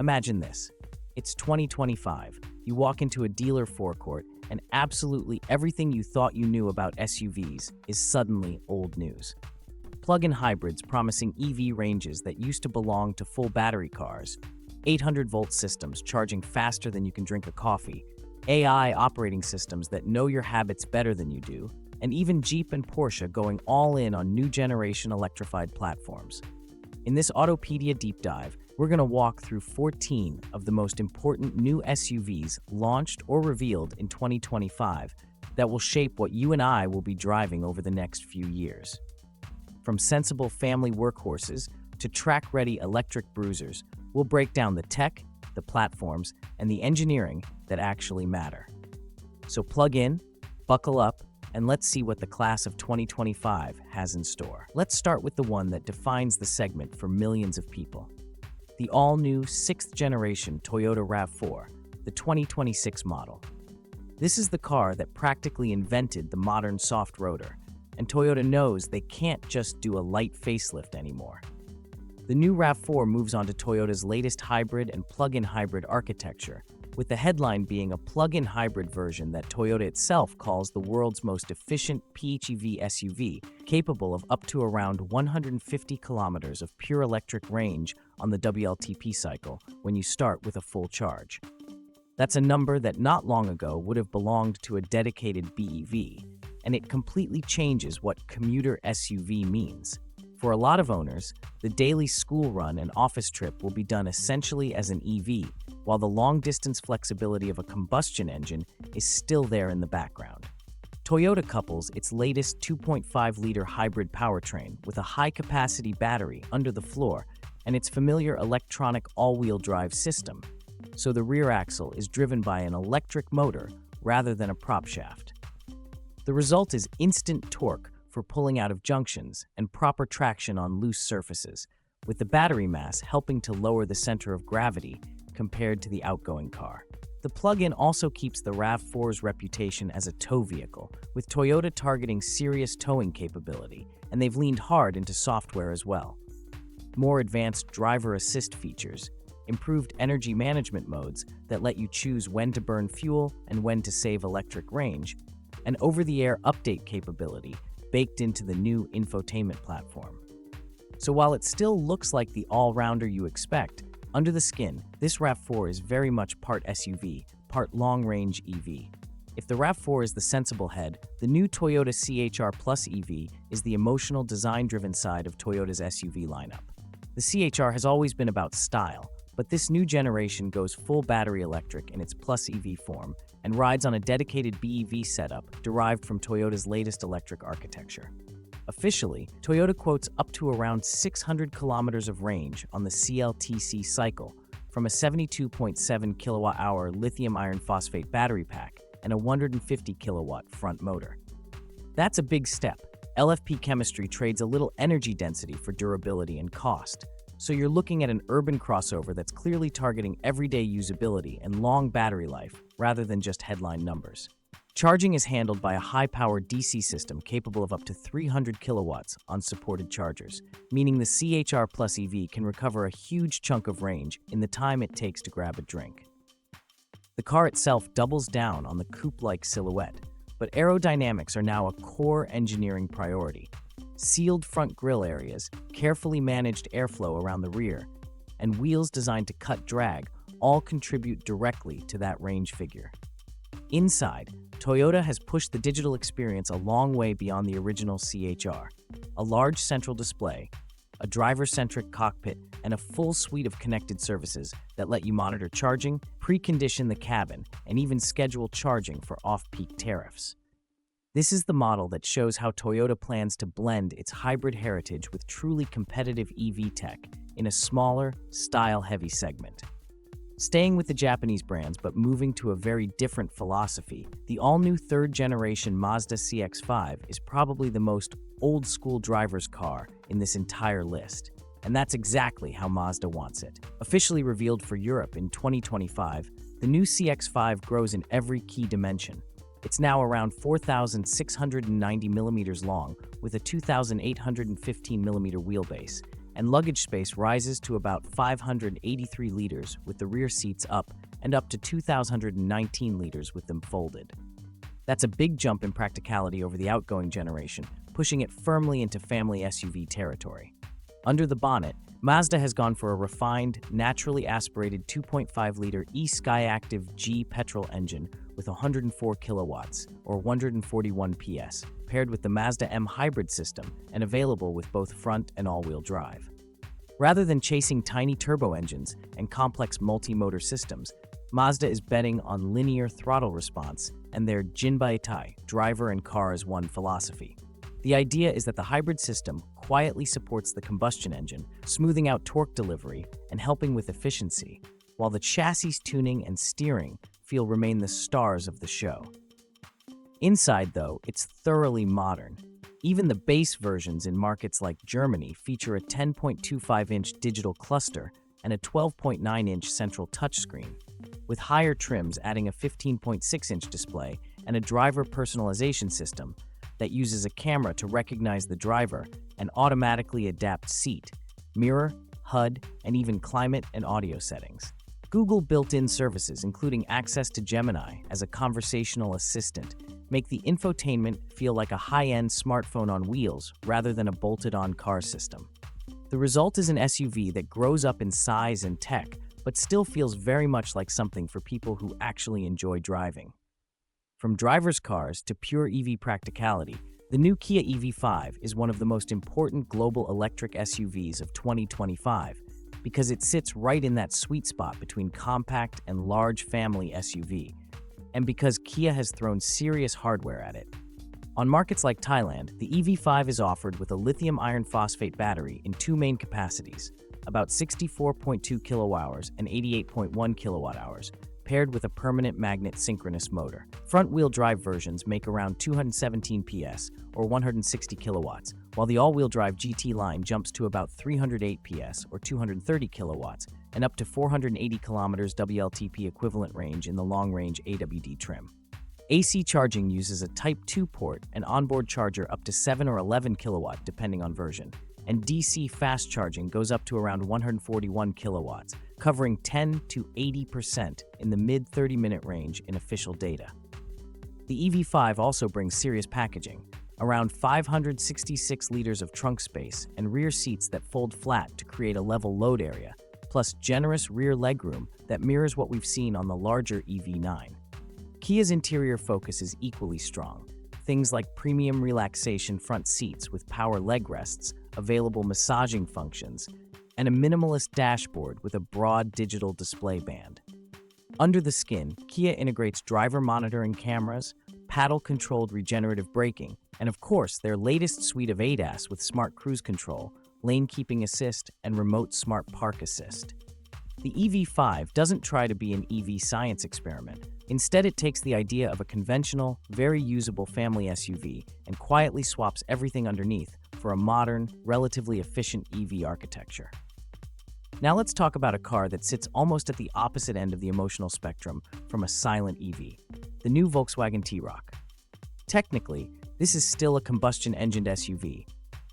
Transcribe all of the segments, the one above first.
Imagine this. It's 2025. You walk into a dealer forecourt, and absolutely everything you thought you knew about SUVs is suddenly old news. Plug-in hybrids promising EV ranges that used to belong to full battery cars, 800-volt systems charging faster than you can drink a coffee, AI operating systems that know your habits better than you do, and even Jeep and Porsche going all in on new generation electrified platforms. In this AutoPedia deep dive, we're going to walk through 14 of the most important new SUVs launched or revealed in 2025 that will shape what you and I will be driving over the next few years. From sensible family workhorses to track-ready electric bruisers, we'll break down the tech, the platforms, and the engineering that actually matter. So plug in, buckle up, and let's see what the class of 2025 has in store. Let's start with the one that defines the segment for millions of people. The all-new 6th-generation Toyota RAV4, the 2026 model. This is the car that practically invented the modern soft rotor, and Toyota knows they can't just do a light facelift anymore. The new RAV4 moves on to Toyota's latest hybrid and plug-in hybrid architecture, with the headline being a plug-in hybrid version that Toyota itself calls the world's most efficient PHEV SUV, capable of up to around 150 kilometers of pure electric range on the WLTP cycle when you start with a full charge. That's a number that not long ago would have belonged to a dedicated BEV, and it completely changes what commuter SUV means. For a lot of owners, the daily school run and office trip will be done essentially as an EV, while the long-distance flexibility of a combustion engine is still there in the background. Toyota couples its latest 2.5-liter hybrid powertrain with a high-capacity battery under the floor and its familiar electronic all-wheel drive system, so the rear axle is driven by an electric motor rather than a prop shaft. The result is instant torque for pulling out of junctions and proper traction on loose surfaces, with the battery mass helping to lower the center of gravity compared to the outgoing car. The plug-in also keeps the RAV4's reputation as a tow vehicle, with Toyota targeting serious towing capability, and they've leaned hard into software as well. More advanced driver assist features, improved energy management modes that let you choose when to burn fuel and when to save electric range, and over-the-air update capability baked into the new infotainment platform. So while it still looks like the all-rounder you expect, under the skin, this RAV4 is very much part SUV, part long-range EV. If the RAV4 is the sensible head, the new Toyota CHR Plus EV is the emotional, design-driven side of Toyota's SUV lineup. The CHR has always been about style, but this new generation goes full battery electric in its Plus EV form and rides on a dedicated BEV setup derived from Toyota's latest electric architecture. Officially, Toyota quotes up to around 600 kilometers of range on the CLTC cycle from a 72.7 kilowatt-hour lithium iron phosphate battery pack and a 150 kilowatt front motor. That's a big step. LFP chemistry trades a little energy density for durability and cost, so you're looking at an urban crossover that's clearly targeting everyday usability and long battery life rather than just headline numbers. Charging is handled by a high-powered DC system capable of up to 300 kilowatts on supported chargers, meaning the CHR Plus EV can recover a huge chunk of range in the time it takes to grab a drink. The car itself doubles down on the coupe-like silhouette, but aerodynamics are now a core engineering priority. Sealed front grille areas, carefully managed airflow around the rear, and wheels designed to cut drag all contribute directly to that range figure. Inside, Toyota has pushed the digital experience a long way beyond the original CHR. A large central display, a driver-centric cockpit, and a full suite of connected services that let you monitor charging, precondition the cabin, and even schedule charging for off-peak tariffs. This is the model that shows how Toyota plans to blend its hybrid heritage with truly competitive EV tech in a smaller, style-heavy segment. Staying with the Japanese brands but moving to a very different philosophy, the all-new third-generation Mazda CX-5 is probably the most old-school driver's car in this entire list. And that's exactly how Mazda wants it. Officially revealed for Europe in 2025, the new CX-5 grows in every key dimension. It's now around 4,690 millimeters long with a 2,815 millimeter wheelbase and luggage space rises to about 583 liters with the rear seats up and up to 2,019 liters with them folded. That's a big jump in practicality over the outgoing generation, pushing it firmly into family SUV territory. Under the bonnet, Mazda has gone for a refined, naturally aspirated 2.5-liter e-Skyactiv G petrol engine with 104 kilowatts, or 141 PS, paired with the Mazda M hybrid system and available with both front and all-wheel drive. Rather than chasing tiny turbo engines and complex multi-motor systems, Mazda is betting on linear throttle response and their Jinbaitai, driver and car as one philosophy. The idea is that the hybrid system quietly supports the combustion engine, smoothing out torque delivery and helping with efficiency, while the chassis tuning and steering feel remain the stars of the show. Inside, though, it's thoroughly modern. Even the base versions in markets like Germany feature a 10.25-inch digital cluster and a 12.9-inch central touchscreen, with higher trims adding a 15.6-inch display and a driver personalization system that uses a camera to recognize the driver and automatically adapt seat, mirror, HUD, and even climate and audio settings. Google built-in services, including access to Gemini as a conversational assistant, make the infotainment feel like a high-end smartphone on wheels rather than a bolted-on car system. The result is an SUV that grows up in size and tech, but still feels very much like something for people who actually enjoy driving. From driver's cars to pure EV practicality, the new Kia EV5 is one of the most important global electric SUVs of 2025 because it sits right in that sweet spot between compact and large family SUV, and because Kia has thrown serious hardware at it. On markets like Thailand, the EV5 is offered with a lithium iron phosphate battery in two main capacities, about 64.2 kilowatt-hours and 88.1 kilowatt-hours, paired with a permanent magnet synchronous motor. Front-wheel drive versions make around 217 PS, or 160 kilowatts, while the all-wheel drive GT line jumps to about 308 PS, or 230 kilowatts, and up to 480 kilometers WLTP equivalent range in the long-range AWD trim. AC charging uses a Type 2 port and onboard charger up to 7 or 11 kilowatt depending on version, and DC fast charging goes up to around 141 kilowatts, covering 10 to 80% in the mid-30-minute range in official data. The EV5 also brings serious packaging, around 566 liters of trunk space and rear seats that fold flat to create a level load area, plus generous rear legroom that mirrors what we've seen on the larger EV9. Kia's interior focus is equally strong. Things like premium relaxation front seats with power leg rests, available massaging functions, and a minimalist dashboard with a broad digital display band. Under the skin, Kia integrates driver monitoring cameras, paddle-controlled regenerative braking, and of course, their latest suite of ADAS with smart cruise control, lane keeping assist, and remote smart park assist. The EV5 doesn't try to be an EV science experiment. Instead, it takes the idea of a conventional, very usable family SUV and quietly swaps everything underneath for a modern, relatively efficient EV architecture. Now let's talk about a car that sits almost at the opposite end of the emotional spectrum from a silent EV, the new Volkswagen T-Roc. Technically, this is still a combustion-engined SUV,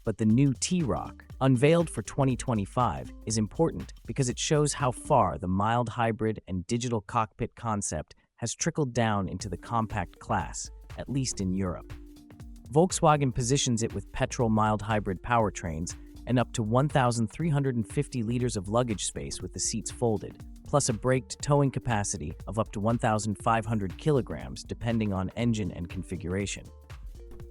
but the new T-Roc, unveiled for 2025, is important because it shows how far the mild hybrid and digital cockpit concept has trickled down into the compact class, at least in Europe. Volkswagen positions it with petrol mild hybrid powertrains and up to 1,350 liters of luggage space with the seats folded, plus a braked towing capacity of up to 1,500 kilograms depending on engine and configuration.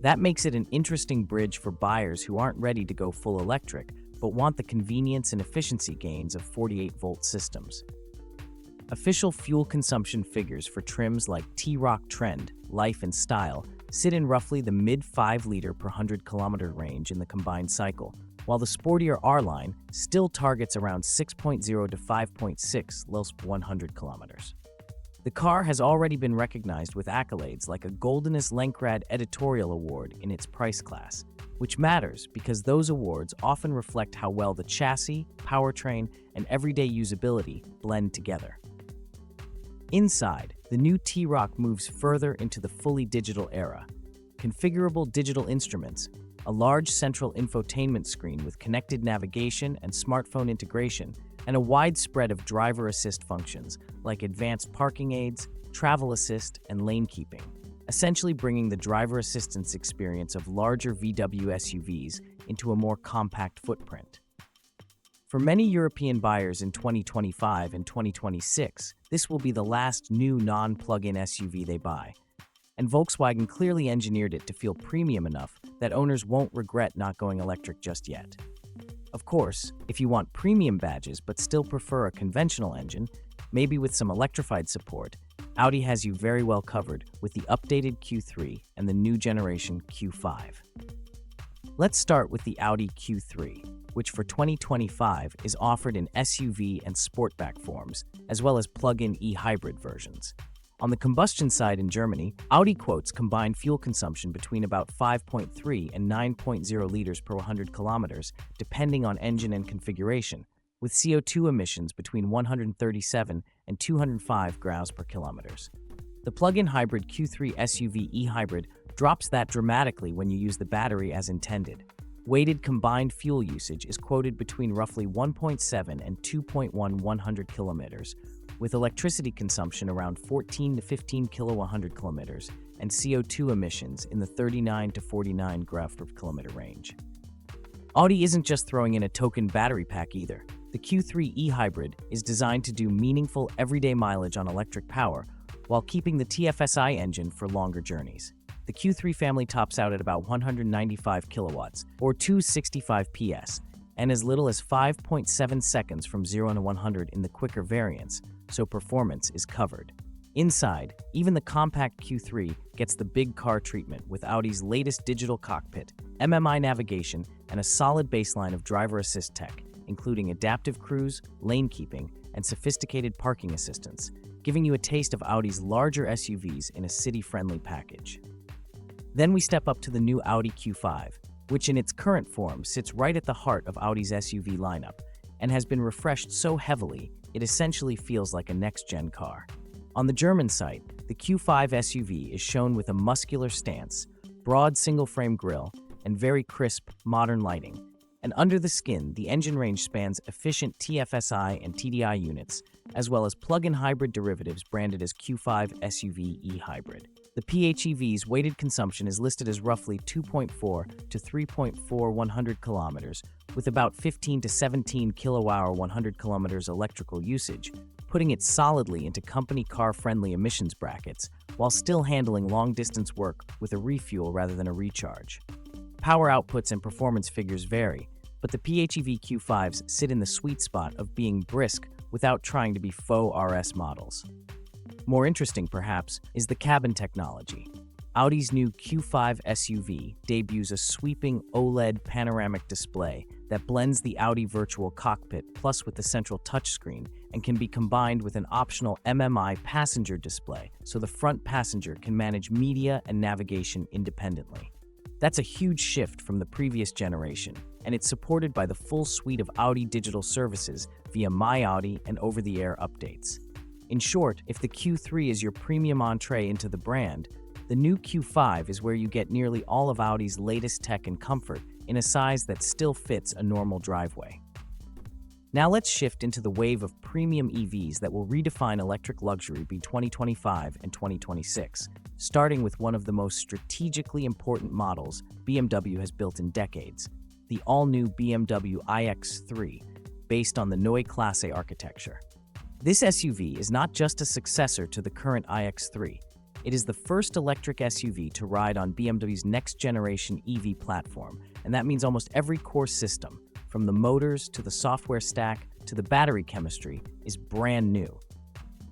That makes it an interesting bridge for buyers who aren't ready to go full electric, but want the convenience and efficiency gains of 48-volt systems. Official fuel consumption figures for trims like T-Roc Trend, Life and Style sit in roughly the mid-5 liter per 100-kilometer range in the combined cycle, while the sportier R-Line still targets around 6.0 to 5.6 LSP 100 kilometers. The car has already been recognized with accolades like a Goldenest Lenkrad Editorial Award in its price class, which matters because those awards often reflect how well the chassis, powertrain, and everyday usability blend together. Inside, the new T-Roc moves further into the fully digital era. Configurable digital instruments, a large central infotainment screen with connected navigation and smartphone integration, and a wide spread of driver assist functions like advanced parking aids, travel assist, and lane keeping, essentially bringing the driver assistance experience of larger VW SUVs into a more compact footprint. For many European buyers in 2025 and 2026, this will be the last new non-plug-in SUV they buy. And Volkswagen clearly engineered it to feel premium enough that owners won't regret not going electric just yet. Of course, if you want premium badges but still prefer a conventional engine, maybe with some electrified support, Audi has you very well covered with the updated Q3 and the new generation Q5. Let's start with the Audi Q3, which for 2025 is offered in SUV and Sportback forms, as well as plug-in e-hybrid versions. On the combustion side in Germany, Audi quotes combined fuel consumption between about 5.3 and 9.0 liters per 100 kilometers, depending on engine and configuration, with CO2 emissions between 137 and 205 grams per kilometers. The plug-in hybrid Q3 SUV e-hybrid drops that dramatically when you use the battery as intended. Weighted combined fuel usage is quoted between roughly 1.7 and 2.1 100 kilometers, with electricity consumption around 14 to 15 kilo 100 kilometers and CO2 emissions in the 39 to 49 grams per kilometer range. Audi isn't just throwing in a token battery pack either. The Q3 e-hybrid is designed to do meaningful everyday mileage on electric power while keeping the TFSI engine for longer journeys. The Q3 family tops out at about 195 kilowatts, or 265 PS, and as little as 5.7 seconds from 0 to 100 in the quicker variants, so performance is covered. Inside, even the compact Q3 gets the big car treatment with Audi's latest digital cockpit, MMI navigation, and a solid baseline of driver assist tech, including adaptive cruise, lane keeping, and sophisticated parking assistance, giving you a taste of Audi's larger SUVs in a city-friendly package. Then we step up to the new Audi Q5, which in its current form sits right at the heart of Audi's SUV lineup and has been refreshed so heavily it essentially feels like a next-gen car. On the German site, the Q5 SUV is shown with a muscular stance, broad single-frame grille, and very crisp, modern lighting. And under the skin, the engine range spans efficient TFSI and TDI units, as well as plug-in hybrid derivatives branded as Q5 SUV e-hybrid. The PHEV's weighted consumption is listed as roughly 2.4 to 3.4 100 kilometers, with about 15 to 17 kilowatt-hour 100 kilometers electrical usage, putting it solidly into company car-friendly emissions brackets, while still handling long-distance work with a refuel rather than a recharge. Power outputs and performance figures vary, but the PHEV Q5s sit in the sweet spot of being brisk without trying to be faux RS models. More interesting, perhaps, is the cabin technology. Audi's new Q5 SUV debuts a sweeping OLED panoramic display that blends the Audi virtual cockpit plus with the central touchscreen and can be combined with an optional MMI passenger display so the front passenger can manage media and navigation independently. That's a huge shift from the previous generation, and it's supported by the full suite of Audi digital services via My Audi and over-the-air updates. In short, if the Q3 is your premium entree into the brand, the new Q5 is where you get nearly all of Audi's latest tech and comfort in a size that still fits a normal driveway. Now let's shift into the wave of premium EVs that will redefine electric luxury between 2025 and 2026, starting with one of the most strategically important models BMW has built in decades, the all-new BMW iX3, based on the Neue Klasse architecture. This SUV is not just a successor to the current iX3. It is the first electric SUV to ride on BMW's next-generation EV platform, and that means almost every core system, from the motors to the software stack to the battery chemistry, is brand new.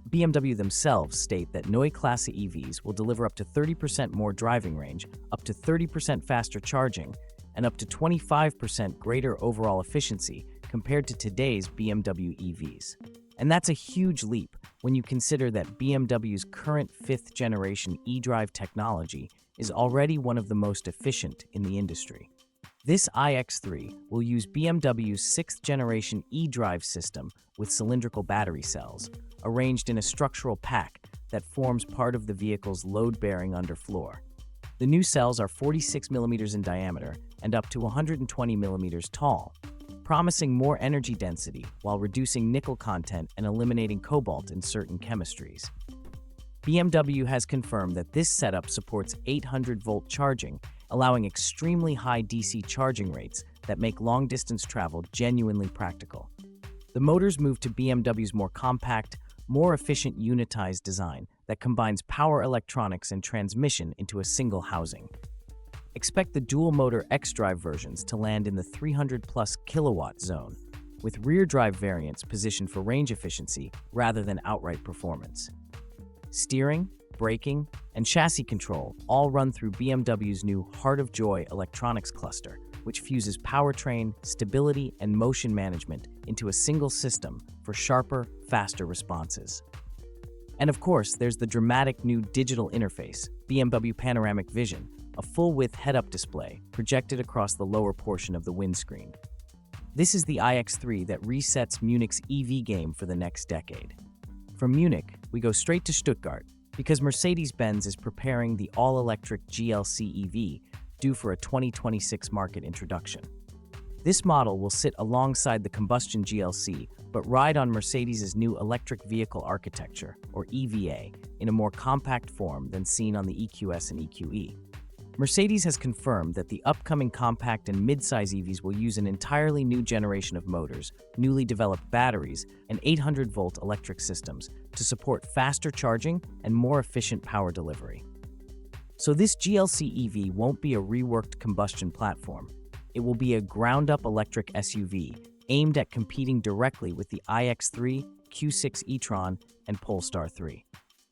BMW themselves state that Neue Klasse EVs will deliver up to 30% more driving range, up to 30% faster charging, and up to 25% greater overall efficiency compared to today's BMW EVs. And that's a huge leap when you consider that BMW's current fifth-generation eDrive technology is already one of the most efficient in the industry. This iX3 will use BMW's sixth-generation eDrive system with cylindrical battery cells, arranged in a structural pack that forms part of the vehicle's load-bearing underfloor. The new cells are 46 millimeters in diameter and up to 120 millimeters tall, promising more energy density while reducing nickel content and eliminating cobalt in certain chemistries. BMW has confirmed that this setup supports 800-volt charging, allowing extremely high DC charging rates that make long-distance travel genuinely practical. The motors move to BMW's more compact, more efficient unitized design that combines power electronics and transmission into a single housing. Expect the dual-motor xDrive versions to land in the 300-plus kilowatt zone, with rear-drive variants positioned for range efficiency rather than outright performance. Steering, braking, and chassis control all run through BMW's new Heart of Joy electronics cluster, which fuses powertrain, stability, and motion management into a single system for sharper, faster responses. And of course, there's the dramatic new digital interface, BMW Panoramic Vision, a full-width head-up display projected across the lower portion of the windscreen. This is the iX3 that resets Munich's EV game for the next decade. From Munich, we go straight to Stuttgart, because Mercedes-Benz is preparing the all-electric GLC EV due for a 2026 market introduction. This model will sit alongside the combustion GLC, but ride on Mercedes' new electric vehicle architecture, or EVA, in a more compact form than seen on the EQS and EQE. Mercedes has confirmed that the upcoming compact and midsize EVs will use an entirely new generation of motors, newly developed batteries, and 800-volt electric systems to support faster charging and more efficient power delivery. So this GLC EV won't be a reworked combustion platform. It will be a ground-up electric SUV aimed at competing directly with the iX3, Q6 e-tron, and Polestar 3.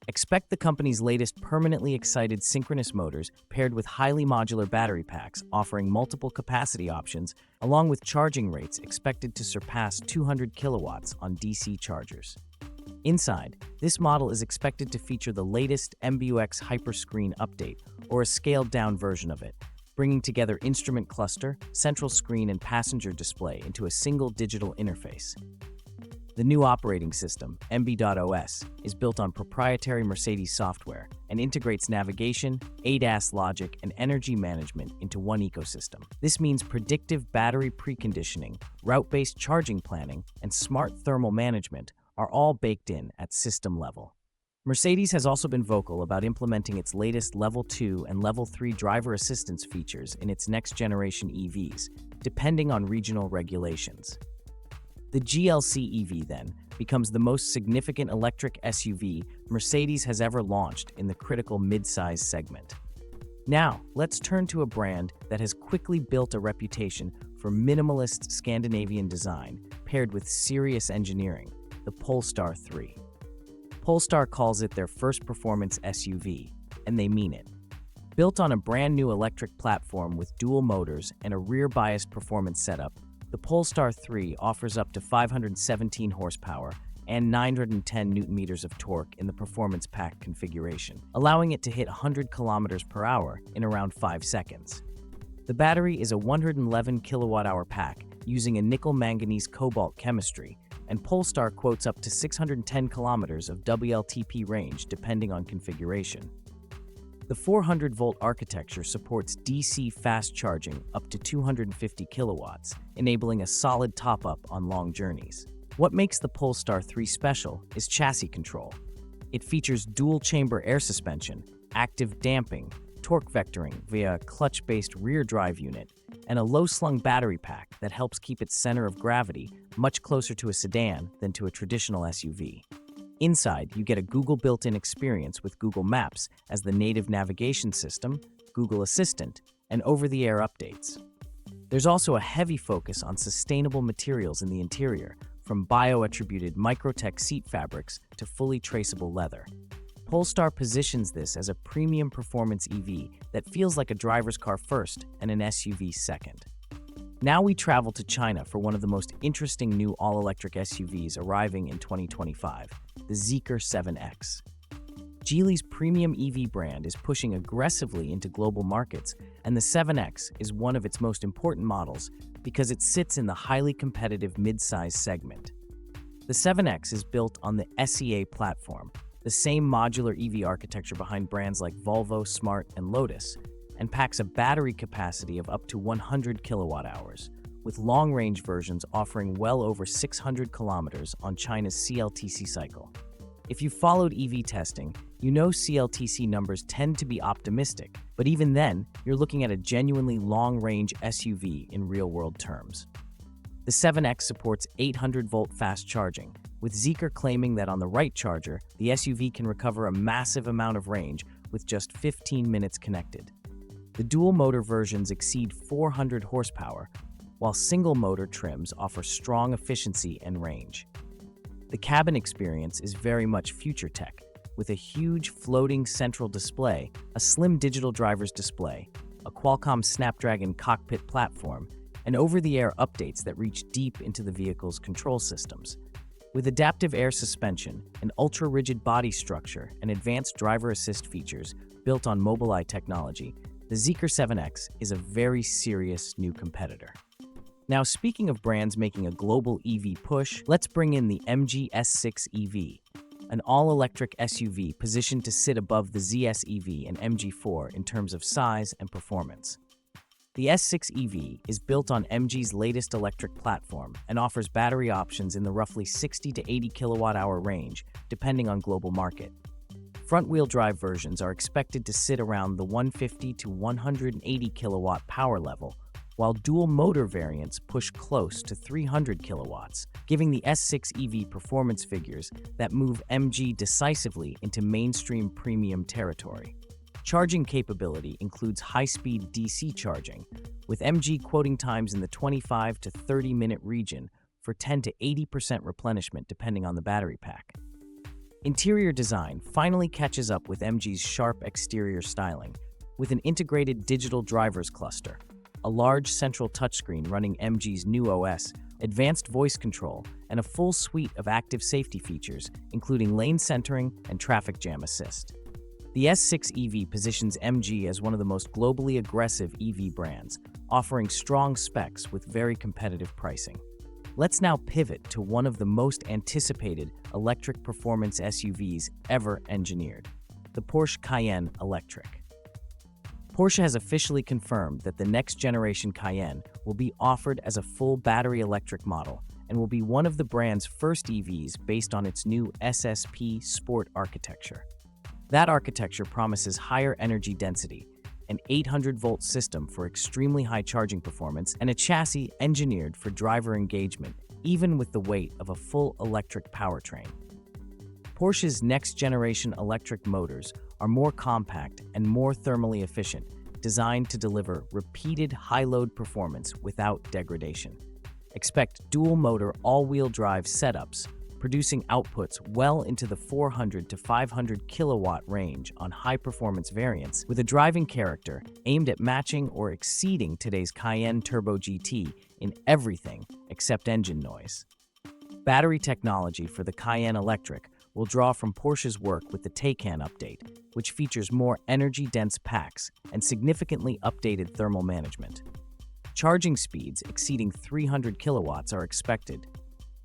Expect the company's latest permanently excited synchronous motors paired with highly modular battery packs offering multiple capacity options, along with charging rates expected to surpass 200 kilowatts on DC chargers. Inside, this model is expected to feature the latest MBUX Hyperscreen update, or a scaled-down version of it, bringing together instrument cluster, central screen, and passenger display into a single digital interface. The new operating system, MB.OS, is built on proprietary Mercedes software and integrates navigation, ADAS logic, and energy management into one ecosystem. This means predictive battery preconditioning, route-based charging planning, and smart thermal management are all baked in at system level. Mercedes has also been vocal about implementing its latest Level 2 and Level 3 driver assistance features in its next-generation EVs, depending on regional regulations. The GLC EV, then, becomes the most significant electric SUV Mercedes has ever launched in the critical midsize segment. Now, let's turn to a brand that has quickly built a reputation for minimalist Scandinavian design paired with serious engineering, the Polestar 3. Polestar calls it their first performance SUV, and they mean it. Built on a brand new electric platform with dual motors and a rear-biased performance setup, the Polestar 3 offers up to 517 horsepower and 910 newton-meters of torque in the performance pack configuration, allowing it to hit 100 kilometers per hour in around 5 seconds. The battery is a 111 kilowatt-hour pack using a nickel-manganese cobalt chemistry, and Polestar quotes up to 610 kilometers of WLTP range depending on configuration. The 400-volt architecture supports DC fast charging up to 250 kilowatts, enabling a solid top-up on long journeys. What makes the Polestar 3 special is chassis control. It features dual-chamber air suspension, active damping, torque vectoring via a clutch-based rear drive unit, and a low-slung battery pack that helps keep its center of gravity much closer to a sedan than to a traditional SUV. Inside, you get a Google built-in experience with Google Maps as the native navigation system, Google Assistant, and over-the-air updates. There's also a heavy focus on sustainable materials in the interior, from bio-attributed Microtech seat fabrics to fully traceable leather. Polestar positions this as a premium performance EV that feels like a driver's car first and an SUV second. Now we travel to China for one of the most interesting new all-electric SUVs arriving in 2025, the Zeekr 7X. Geely's premium EV brand is pushing aggressively into global markets, and the 7X is one of its most important models because it sits in the highly competitive mid-size segment. The 7X is built on the SEA platform, the same modular EV architecture behind brands like Volvo, Smart, and Lotus, and packs a battery capacity of up to 100 kilowatt hours, with long-range versions offering well over 600 kilometers on China's CLTC cycle. If you followed EV testing, you know CLTC numbers tend to be optimistic, but even then, you're looking at a genuinely long-range SUV in real-world terms. The 7X supports 800-volt fast charging, with Zeekr claiming that on the right charger, the SUV can recover a massive amount of range with just 15 minutes connected. The dual-motor versions exceed 400 horsepower, while single-motor trims offer strong efficiency and range. The cabin experience is very much future tech, with a huge floating central display, a slim digital driver's display, a Qualcomm Snapdragon cockpit platform, and over-the-air updates that reach deep into the vehicle's control systems. With adaptive air suspension, an ultra-rigid body structure, and advanced driver assist features built on Mobileye technology, the Zeekr 7X is a very serious new competitor. Now, speaking of brands making a global EV push, let's bring in the MG S6 EV, an all-electric SUV positioned to sit above the ZS EV and MG4 in terms of size and performance. The S6 EV is built on MG's latest electric platform and offers battery options in the roughly 60 to 80 kilowatt-hour range, depending on global market. Front-wheel drive versions are expected to sit around the 150 to 180 kilowatt power level, while dual-motor variants push close to 300 kilowatts, giving the S6 EV performance figures that move MG decisively into mainstream premium territory. Charging capability includes high-speed DC charging, with MG quoting times in the 25 to 30-minute region for 10 to 80% replenishment depending on the battery pack. Interior design finally catches up with MG's sharp exterior styling, with an integrated digital driver's cluster, a large central touchscreen running MG's new OS, advanced voice control, and a full suite of active safety features, including lane centering and traffic jam assist. The S6 EV positions MG as one of the most globally aggressive EV brands, offering strong specs with very competitive pricing. Let's now pivot to one of the most anticipated electric performance SUVs ever engineered, the Porsche Cayenne Electric. Porsche has officially confirmed that the next-generation Cayenne will be offered as a full battery electric model and will be one of the brand's first EVs based on its new SSP Sport architecture. That architecture promises higher energy density, an 800-volt system for extremely high charging performance, and a chassis engineered for driver engagement, even with the weight of a full electric powertrain. Porsche's next-generation electric motors are more compact and more thermally efficient, designed to deliver repeated high-load performance without degradation. Expect dual-motor all-wheel drive setups, producing outputs well into the 400 to 500 kilowatt range on high-performance variants, with a driving character aimed at matching or exceeding today's Cayenne Turbo GT in everything except engine noise. Battery technology for the Cayenne Electric will draw from Porsche's work with the Taycan update, which features more energy-dense packs and significantly updated thermal management. Charging speeds exceeding 300 kilowatts are expected,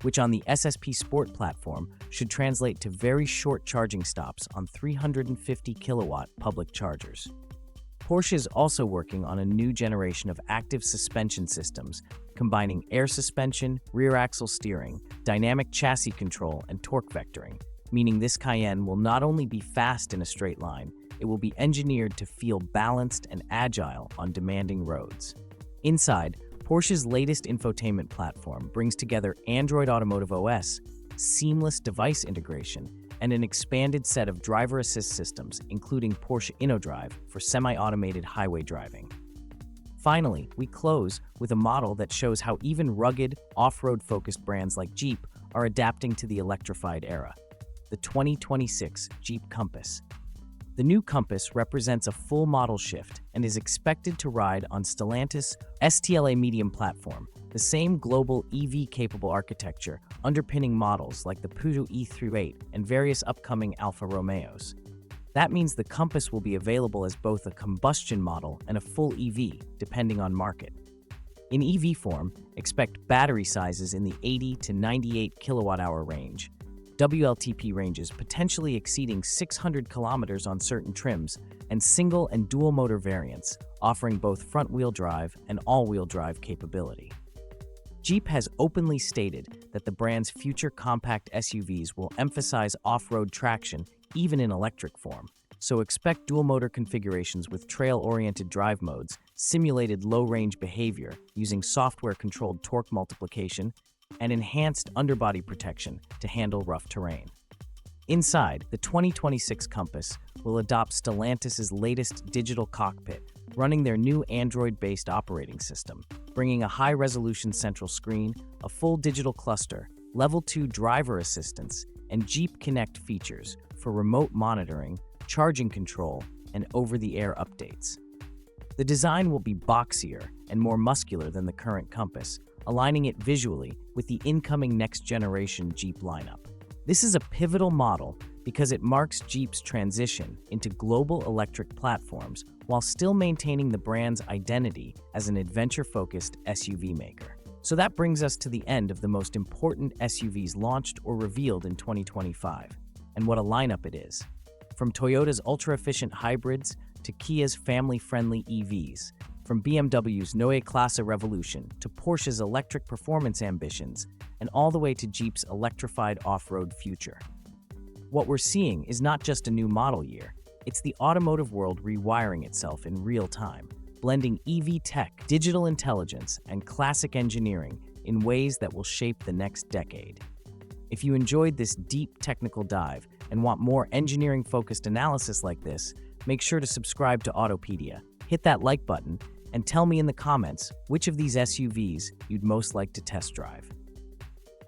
which on the SSP Sport platform should translate to very short charging stops on 350 kilowatt public chargers. Porsche is also working on a new generation of active suspension systems, combining air suspension, rear axle steering, dynamic chassis control, and torque vectoring, meaning this Cayenne will not only be fast in a straight line, it will be engineered to feel balanced and agile on demanding roads. Inside, Porsche's latest infotainment platform brings together Android Automotive OS, seamless device integration, and an expanded set of driver assist systems, including Porsche InnoDrive for semi-automated highway driving. Finally, we close with a model that shows how even rugged, off-road-focused brands like Jeep are adapting to the electrified era: the 2026 Jeep Compass. The new Compass represents a full model shift and is expected to ride on Stellantis' STLA Medium platform, the same global EV-capable architecture underpinning models like the Peugeot e-38 and various upcoming Alfa Romeos. That means the Compass will be available as both a combustion model and a full EV, depending on market. In EV form, expect battery sizes in the 80 to 98 kilowatt-hour range. WLTP ranges potentially exceeding 600 kilometers on certain trims, and single and dual motor variants, offering both front-wheel drive and all-wheel drive capability. Jeep has openly stated that the brand's future compact SUVs will emphasize off-road traction even in electric form, so expect dual-motor configurations with trail-oriented drive modes, simulated low-range behavior using software-controlled torque multiplication, and enhanced underbody protection to handle rough terrain. Inside, the 2026 Compass will adopt Stellantis' latest digital cockpit, running their new Android-based operating system, bringing a high-resolution central screen, a full digital cluster, Level 2 driver assistance, and Jeep Connect features for remote monitoring, charging control, and over-the-air updates. The design will be boxier and more muscular than the current Compass, aligning it visually with the incoming next-generation Jeep lineup. This is a pivotal model because it marks Jeep's transition into global electric platforms while still maintaining the brand's identity as an adventure-focused SUV maker. So that brings us to the end of the most important SUVs launched or revealed in 2025, and what a lineup it is. From Toyota's ultra-efficient hybrids to Kia's family-friendly EVs, from BMW's Neue Klasse revolution to Porsche's electric performance ambitions, and all the way to Jeep's electrified off-road future. What we're seeing is not just a new model year, it's the automotive world rewiring itself in real time, blending EV tech, digital intelligence, and classic engineering in ways that will shape the next decade. If you enjoyed this deep technical dive and want more engineering-focused analysis like this, make sure to subscribe to AutoPedia, hit that like button, and tell me in the comments which of these SUVs you'd most like to test drive.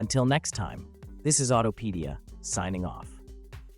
Until next time, this is AutoPedia, signing off.